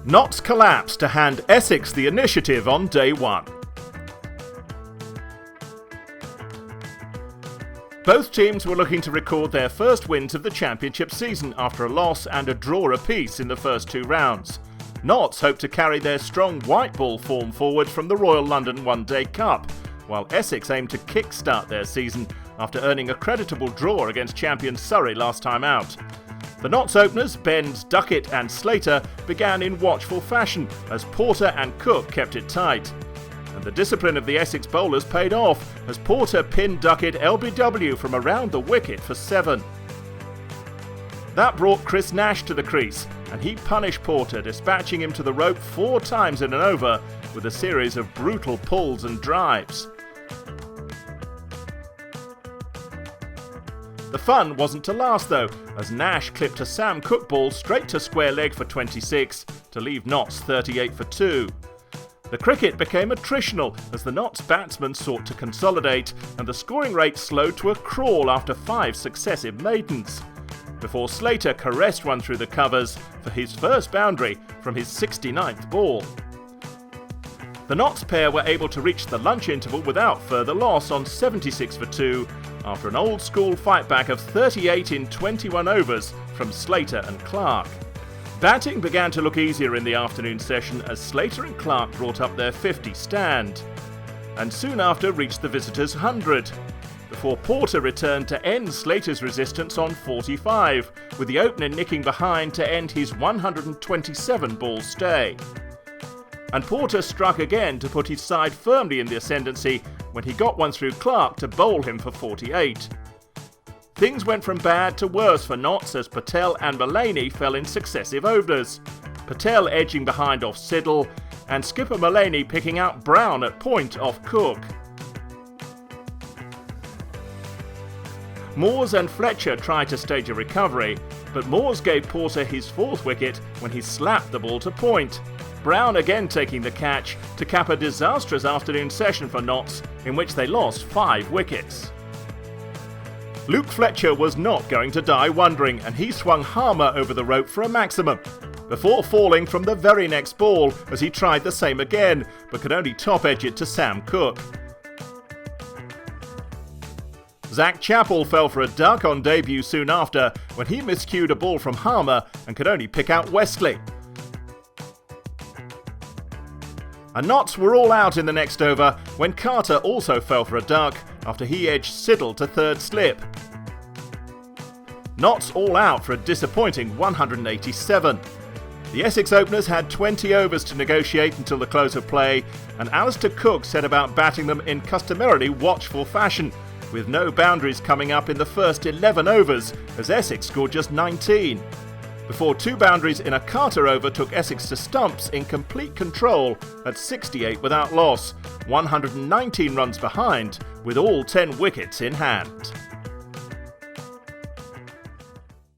Notts collapsed to hand Essex the initiative on day one. Both teams were looking to record their first wins of the championship season after a loss and a draw apiece in the first two rounds. Notts hoped to carry their strong white ball form forward from the Royal London One Day Cup, while Essex aimed to kick-start their season after earning a creditable draw against champion Surrey last time out. The Notts openers, Benz, Duckett and Slater, began in watchful fashion as Porter and Cook kept it tight. And the discipline of the Essex bowlers paid off as Porter pinned Duckett LBW from around the wicket for 7. That brought Chris Nash to the crease, and he punished Porter, dispatching him to the rope 4 times in an over with a series of brutal pulls and drives. The fun wasn't to last though, as Nash clipped a Sam Cook ball straight to square leg for 26 to leave Notts 38 for 2. The cricket became attritional as the Notts batsmen sought to consolidate, and the scoring rate slowed to a crawl after 5 successive maidens, before Slater caressed one through the covers for his first boundary from his 69th ball. The Notts pair were able to reach the lunch interval without further loss on 76 for 2 after an old-school fightback of 38 in 21 overs from Slater and Clark. Batting began to look easier in the afternoon session as Slater and Clark brought up their 50 stand, and soon after reached the visitors' 100, before Porter returned to end Slater's resistance on 45, with the opener nicking behind to end his 127-ball stay. And Porter struck again to put his side firmly in the ascendancy when he got one through Clark to bowl him for 48. Things went from bad to worse for Notts as Patel and Mullaney fell in successive overs, Patel edging behind off Siddle and skipper Mullaney picking out Brown at point off Cook. Moores and Fletcher tried to stage a recovery, but Moores gave Porter his 4th wicket when he slapped the ball to point, Brown again taking the catch to cap a disastrous afternoon session for Notts in which they lost 5 wickets. Luke Fletcher was not going to die wondering, and he swung Harmer over the rope for a maximum, before falling from the very next ball as he tried the same again, but could only top-edge it to Sam Cook. Zach Chappell fell for a duck on debut soon after when he miscued a ball from Harmer and could only pick out Westley. And Notts were all out in the next over when Carter also fell for a duck after he edged Siddle to 3rd slip. Notts all out for a disappointing 187. The Essex openers had 20 overs to negotiate until the close of play, and Alistair Cook set about batting them in customarily watchful fashion, with no boundaries coming up in the first 11 overs as Essex scored just 19. Before 2 boundaries in a Carter over took Essex to stumps in complete control at 68 without loss, 119 runs behind, with all 10 wickets in hand.